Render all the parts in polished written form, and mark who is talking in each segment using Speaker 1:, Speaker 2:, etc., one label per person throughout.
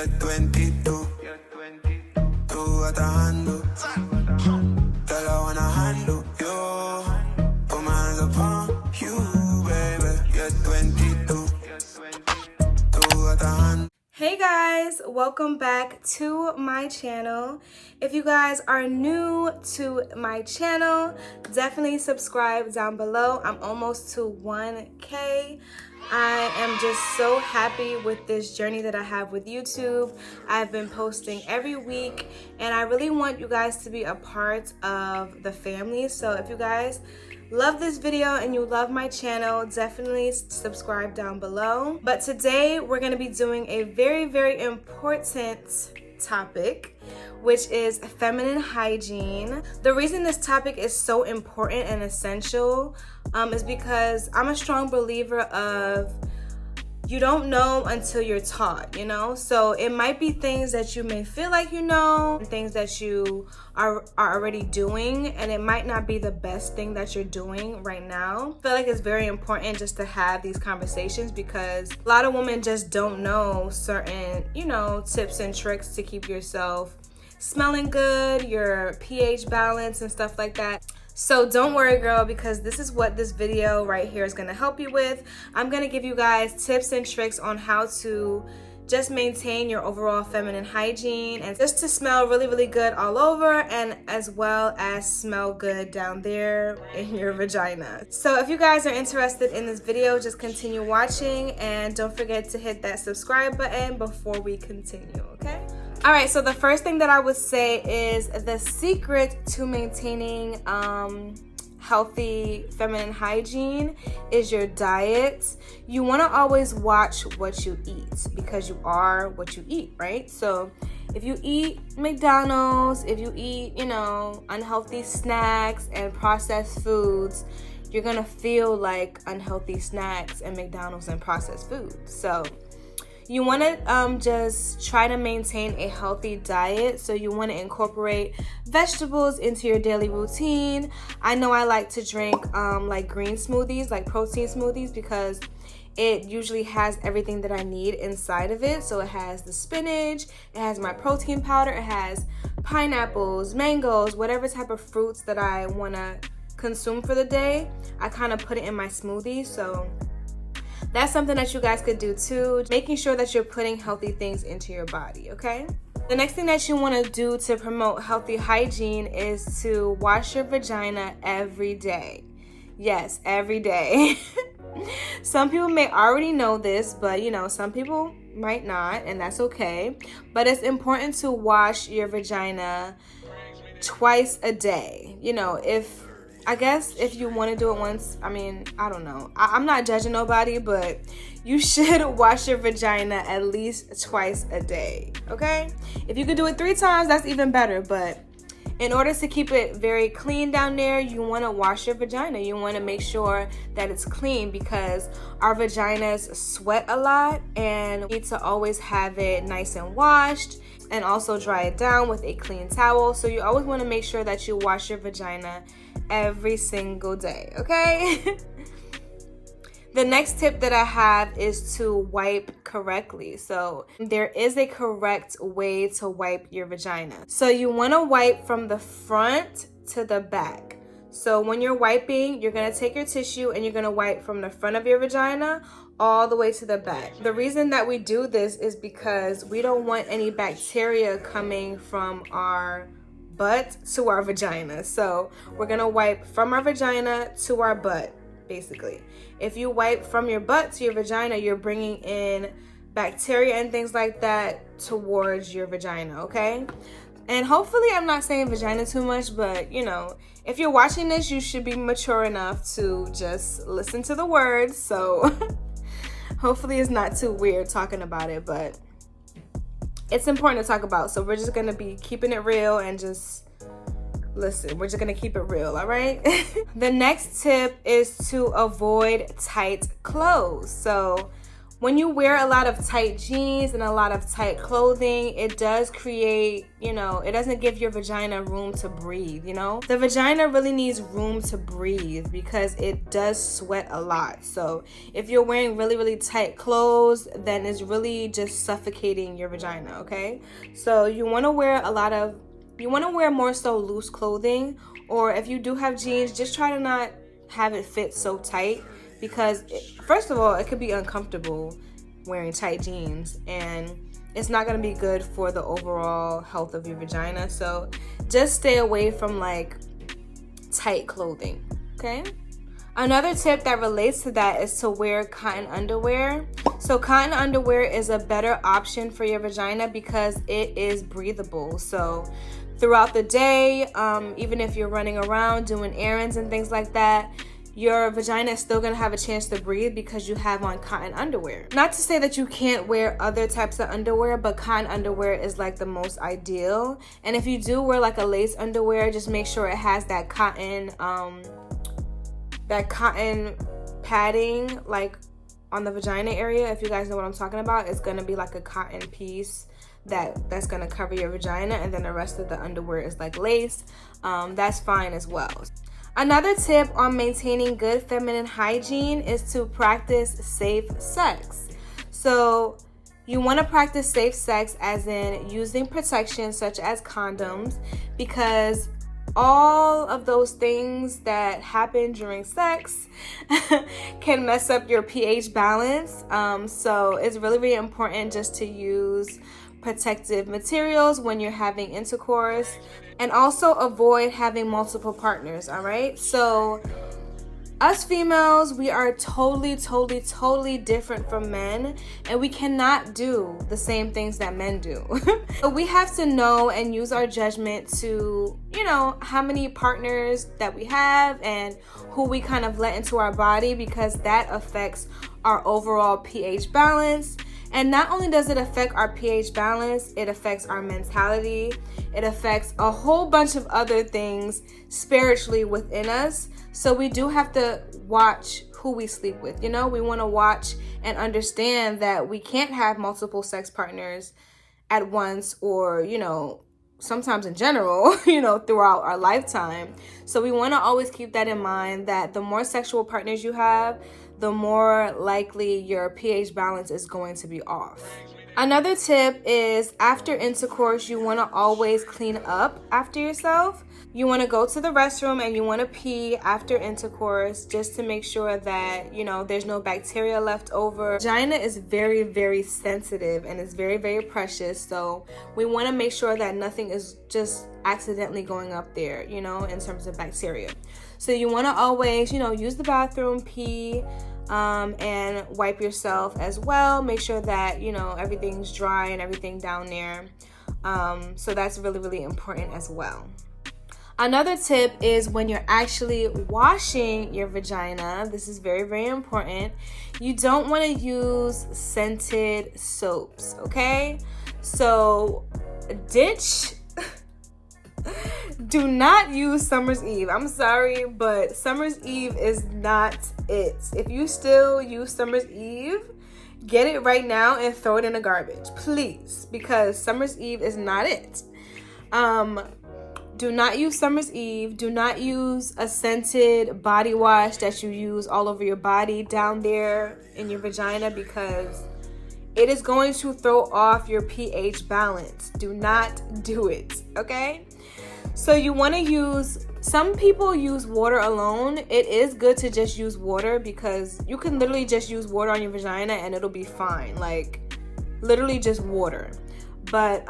Speaker 1: You're 22. Tú at the handle. Girl, I wanna handle you. Put my hands upon you, baby. You're 22. Tú at the handle.
Speaker 2: Hey guys, welcome back to my channel. If you guys are new to my channel, definitely subscribe down below. I'm almost to 1K. I am just so happy with this journey that I have with YouTube. I've been posting every week and I really want you guys to be a part of the family. So if you guys love this video and you love my channel, definitely subscribe down below. But today we're going to be doing a very important topic, which is feminine hygiene. The reason this topic is so important and essential is because I'm a strong believer of you don't know until you're taught, you know? So it might be things that you may feel like you know, things that you are already doing, and it might not be the best thing that you're doing right now. I feel like it's very important just to have these conversations because a lot of women just don't know certain, you know, tips and tricks to keep yourself smelling good, your pH balance and stuff like that. So don't worry, girl, because this is what this video right here is going to help you with. I'm going to give you guys tips and tricks on how to just maintain your overall feminine hygiene and just to smell really good all over, and as well as smell good down there in your vagina. So if you guys are interested in this video, just continue watching and don't forget to hit that subscribe button before we continue, okay? All right, so the first thing that I would say is the secret to maintaining healthy feminine hygiene is your diet. You want to always watch what you eat because you are what you eat, right? So if you eat McDonald's, if you eat, you know, unhealthy snacks and processed foods, you're gonna feel like unhealthy snacks and McDonald's and processed foods. So you want to just try to maintain a healthy diet. So you want to incorporate vegetables into your daily routine. I know I like to drink like green smoothies, like protein smoothies, because it usually has everything that I need inside of it. So it has the spinach, it has my protein powder, it has pineapples, mangoes, whatever type of fruits that I want to consume for the day. I kind of put it in my smoothie. So that's something that you guys could do too, making sure that you're putting healthy things into your body, okay? The next thing that you want to do to promote healthy hygiene is to wash your vagina every day. Yes, every day. Some people may already know this, but you know, some people might not, and that's okay. But it's important to wash your vagina twice a day. You know, I guess if you want to do it once, I mean, I don't know. I'm not judging nobody, but you should wash your vagina at least twice a day, okay? If you could do it 3 times, that's even better. But in order to keep it very clean down there, you want to wash your vagina. You want to make sure that it's clean because our vaginas sweat a lot and we need to always have it nice and washed and also dry it down with a clean towel. So you always want to make sure that you wash your vagina every single day, okay? The next tip that I have is to wipe correctly. So there is a correct way to wipe your vagina. So you want to wipe from the front to the back. So when you're wiping, you're going to take your tissue and you're going to wipe from the front of your vagina all the way to the back. The reason that we do this is because we don't want any bacteria coming from our butt to our vagina. So we're gonna wipe from our vagina to our butt, basically. If you wipe from your butt to your vagina, you're bringing in bacteria and things like that towards your vagina, okay? And hopefully I'm not saying vagina too much, but you know, if you're watching this, you should be mature enough to just listen to the words. So hopefully it's not too weird talking about it, but it's important to talk about. So we're just gonna be keeping it real and just listen. We're just gonna keep it real, all right? The next tip is to avoid tight clothes. So when you wear a lot of tight jeans and a lot of tight clothing, it does create, you know, it doesn't give your vagina room to breathe, you know? The vagina really needs room to breathe because it does sweat a lot. So if you're wearing really, really tight clothes, then it's really just suffocating your vagina, okay? So you wanna wear more so loose clothing, or if you do have jeans, just try to not have it fit so tight, because first of all, it could be uncomfortable wearing tight jeans, and it's not going to be good for the overall health of your vagina. So just stay away from like tight clothing, okay? Another tip that relates to that is to wear cotton underwear. So cotton underwear is a better option for your vagina because it is breathable. So throughout the day, even if you're running around doing errands and things like that, your vagina is still going to have a chance to breathe because you have on cotton underwear. Not to say that you can't wear other types of underwear, but cotton underwear is like the most ideal. And if you do wear like a lace underwear, just make sure it has that cotton padding like on the vagina area. If you guys know what I'm talking about, it's going to be like a cotton piece that's going to cover your vagina, and then the rest of the underwear is like lace. That's fine as well. Another tip on maintaining good feminine hygiene is to practice safe sex. So you want to practice safe sex as in using protection such as condoms, because all of those things that happen during sex can mess up your pH balance. So it's really, really important just to use protective materials when you're having intercourse, and also avoid having multiple partners. All right, so us females, we are totally different from men, and we cannot do the same things that men do. So we have to know and use our judgment to, you know, how many partners that we have and who we kind of let into our body, because that affects our overall pH balance. And not only does it affect our pH balance, it affects our mentality. It affects a whole bunch of other things spiritually within us. So we do have to watch who we sleep with. You know, we want to watch and understand that we can't have multiple sex partners at once, or, you know, sometimes in general, you know, throughout our lifetime. So we want to always keep that in mind, that the more sexual partners you have, the more likely your pH balance is going to be off. Another tip is after intercourse, you want to always clean up after yourself. You want to go to the restroom and you want to pee after intercourse, just to make sure that, you know, there's no bacteria left over. Vagina is very, very sensitive and it's very, very precious. So we want to make sure that nothing is just accidentally going up there, you know, in terms of bacteria. So you want to always, you know, use the bathroom, pee, and wipe yourself as well. Make sure that, you know, everything's dry and everything down there. So that's really, really important as well. Another tip is when you're actually washing your vagina, this is very, very important. You don't want to use scented soaps, okay? So do not use Summer's Eve. I'm sorry, but Summer's Eve is not it. If you still use Summer's Eve, get it right now and throw it in the garbage, please, because Summer's Eve is not it. Do not use Summer's Eve. Do not use a scented body wash that you use all over your body down there in your vagina, because it is going to throw off your pH balance. Do not do it, okay? So you want to use, some people use water alone. It is good to just use water, because you can literally just use water on your vagina and it'll be fine. Like literally just water. But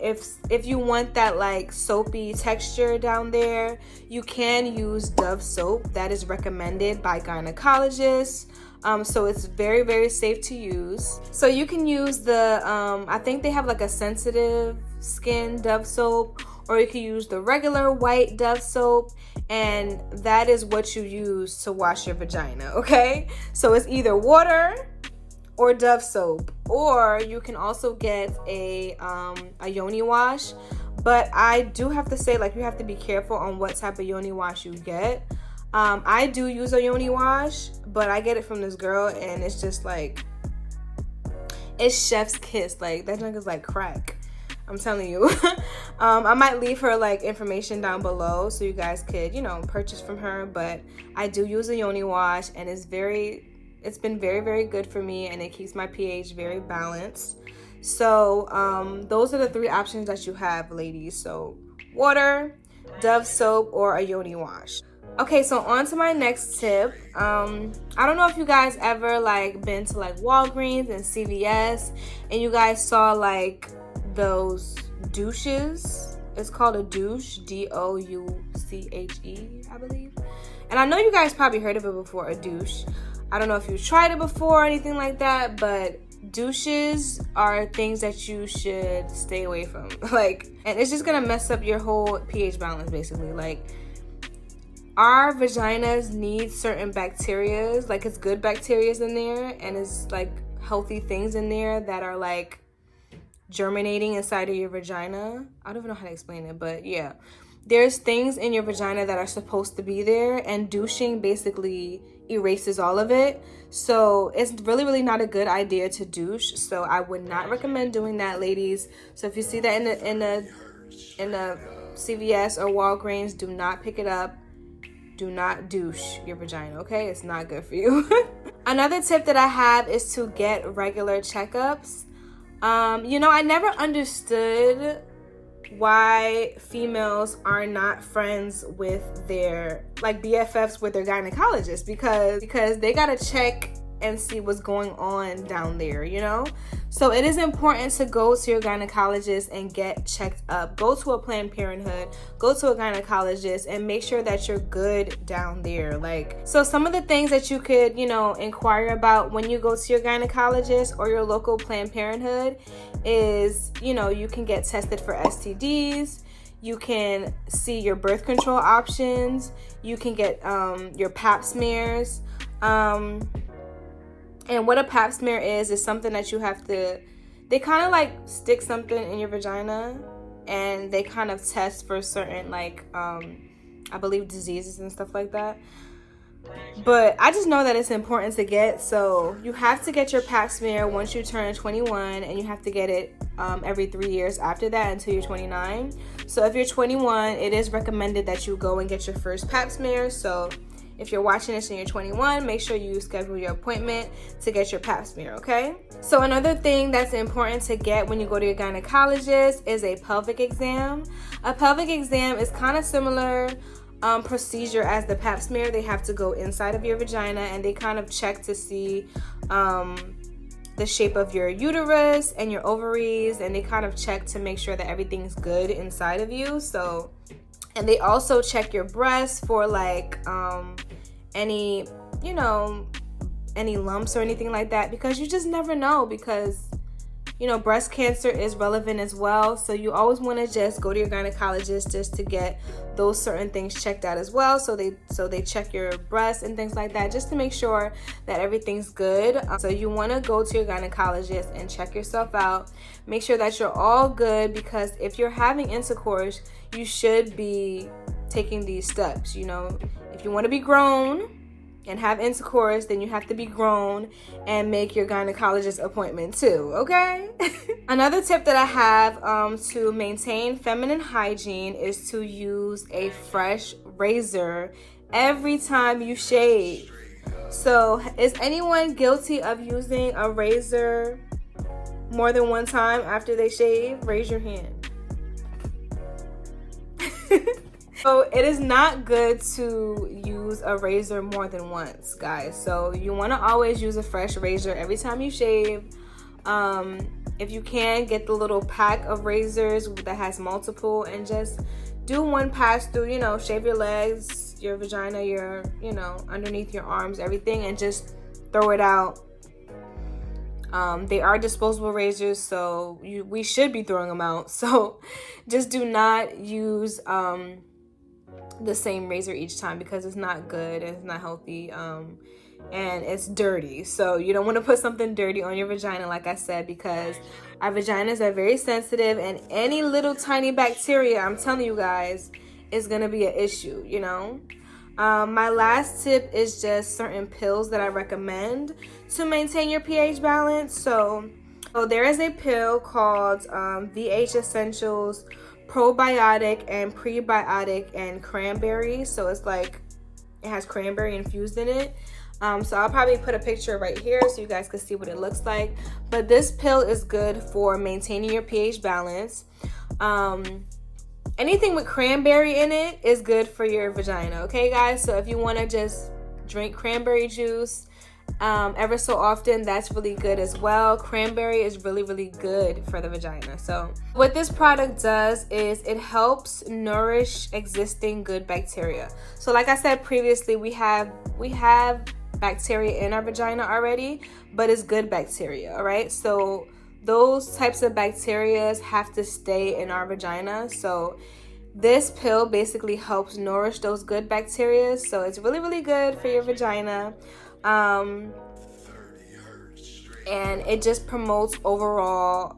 Speaker 2: if you want that like soapy texture down there, you can use Dove soap. That is recommended by gynecologists. So it's very, very safe to use. So you can use the, I think they have like a sensitive skin Dove soap, or you can use the regular white Dove soap, and that is what you use to wash your vagina, okay? So it's either water or Dove soap, or you can also get a yoni wash. But I do have to say, like, you have to be careful on what type of yoni wash you get. I do use a yoni wash, but I get it from this girl, and it's just like it's chef's kiss. Like, that junk is like crack. I'm telling you. I might leave her like information down below so you guys could, you know, purchase from her. But I do use a yoni wash, and it's been very, very good for me, and it keeps my pH very balanced. So those are the 3 options that you have, ladies. So water, Dove soap, or a yoni wash. Okay, so on to my next tip. I don't know if you guys ever like been to like Walgreens and CVS and you guys saw like those douches. It's called a douche, D-O-U-C-H-E, I believe. And I know you guys probably heard of it before, a douche. I don't know if you've tried it before or anything like that, but douches are things that you should stay away from. Like, and it's just gonna mess up your whole pH balance, basically. Like, our vaginas need certain bacterias, like it's good bacterias in there, and it's like healthy things in there that are like germinating inside of your vagina. I don't even know how to explain it, but yeah, there's things in your vagina that are supposed to be there, and douching basically erases all of it. So it's really, really not a good idea to douche. So I would not recommend doing that, ladies. So if you see that in the CVS or Walgreens, do not pick it up. Do not douche your vagina, okay? It's not good for you. Another tip that I have is to get regular checkups. You know, I never understood why females are not friends with their, like, BFFs with their gynecologists, because they gotta check and see what's going on down there, you know? So it is important to go to your gynecologist and get checked up. Go to a Planned Parenthood, go to a gynecologist, and make sure that you're good down there. Like, so some of the things that you could, you know, inquire about when you go to your gynecologist or your local Planned Parenthood is, you know, you can get tested for STDs. You can see your birth control options. You can get your pap smears. And what a pap smear is something that you have to, they kind of like stick something in your vagina and they kind of test for certain like, I believe diseases and stuff like that. But I just know that it's important to get. So you have to get your pap smear once you turn 21, and you have to get it every 3 years after that until you're 29. So if you're 21, it is recommended that you go and get your first pap smear. So if you're watching this and you're 21, make sure you schedule your appointment to get your pap smear, okay? So another thing that's important to get when you go to your gynecologist is a pelvic exam. A pelvic exam is kind of similar procedure as the pap smear. They have to go inside of your vagina and they kind of check to see the shape of your uterus and your ovaries, and they kind of check to make sure that everything's good inside of you. So, and they also check your breasts for like any, you know, any lumps or anything like that, because you just never know, because, you know, breast cancer is relevant as well. So you always want to just go to your gynecologist just to get those certain things checked out as well. So they check your breasts and things like that just to make sure that everything's good. So you want to go to your gynecologist and check yourself out. Make sure that you're all good, because if you're having intercourse, you should be taking these steps. You know, if you want to be grown and have intercourse, then you have to be grown and make your gynecologist appointment too, okay? Another tip that I have to maintain feminine hygiene is to use a fresh razor every time you shave. So is anyone guilty of using a razor more than one time after they shave? Raise your hand. So it is not good to use a razor more than once, guys. So you want to always use a fresh razor every time you shave. If you can, get the little pack of razors that has multiple, and just do one pass through, you know, shave your legs, your vagina, your, you know, underneath your arms, everything, and just throw it out. They are disposable razors, so we should be throwing them out. So just do not use the same razor each time, because it's not good and it's not healthy, and it's dirty. So you don't want to put something dirty on your vagina, like I said, because our vaginas are very sensitive, and any little tiny bacteria, I'm telling you guys, is gonna be an issue, you know. My last tip is just certain pills that I recommend to maintain your pH balance. So So there is a pill called VH Essentials Probiotic and Prebiotic and Cranberry. So it's like it has cranberry infused in it. So I'll probably put a picture right here so you guys can see what it looks like. But this pill is good for maintaining your pH balance. Anything with cranberry in it is good for your vagina, okay guys? So if you want to just drink cranberry juice ever so often, that's really good as well. Cranberry is really, really good for the vagina. So what this product does is it helps nourish existing good bacteria. So like I said previously, we have bacteria in our vagina already, but it's good bacteria, all right? So those types of bacteria have to stay in our vagina. So this pill basically helps nourish those good bacteria. So it's really, really good for your vagina. And it just promotes overall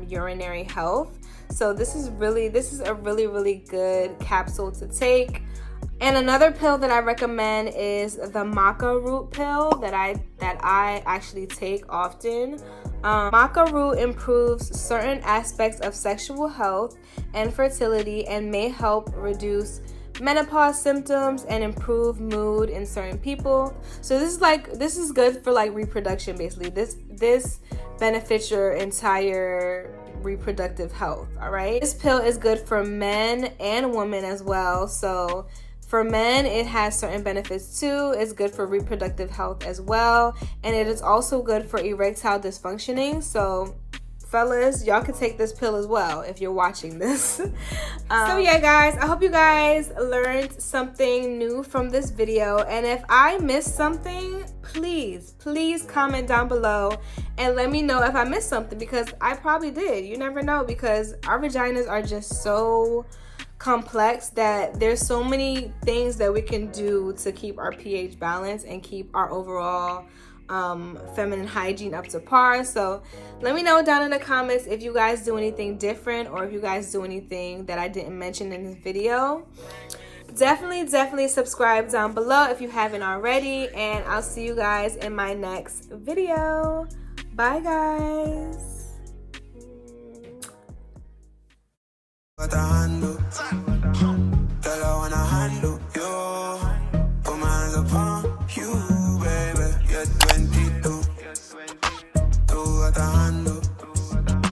Speaker 2: urinary health. So this is a really, really good capsule to take. And another pill that I recommend is the maca root pill that I actually take often. Maca root improves certain aspects of sexual health and fertility and may help reduce menopause symptoms and improve mood in certain people. So this is good for like reproduction basically. This benefits your entire reproductive health, all right? This pill is good for men and women as well. So for men, it has certain benefits too. It's good for reproductive health as well. And it is also good for erectile dysfunctioning. So fellas, y'all can take this pill as well if you're watching this. So yeah guys, I hope you guys learned something new from this video. And if I missed something, please comment down below and let me know if I missed something, because I probably did. You never know, because our vaginas are just so complex that there's so many things that we can do to keep our pH balance and keep our overall feminine hygiene up to par. So let me know down in the comments if you guys do anything different or if you guys do anything that I didn't mention in this video. Definitely subscribe down below if you haven't already, and I'll see you guys in my next video. Bye guys.
Speaker 1: Got a handle. Girl, I wanna handle you. Put my hands upon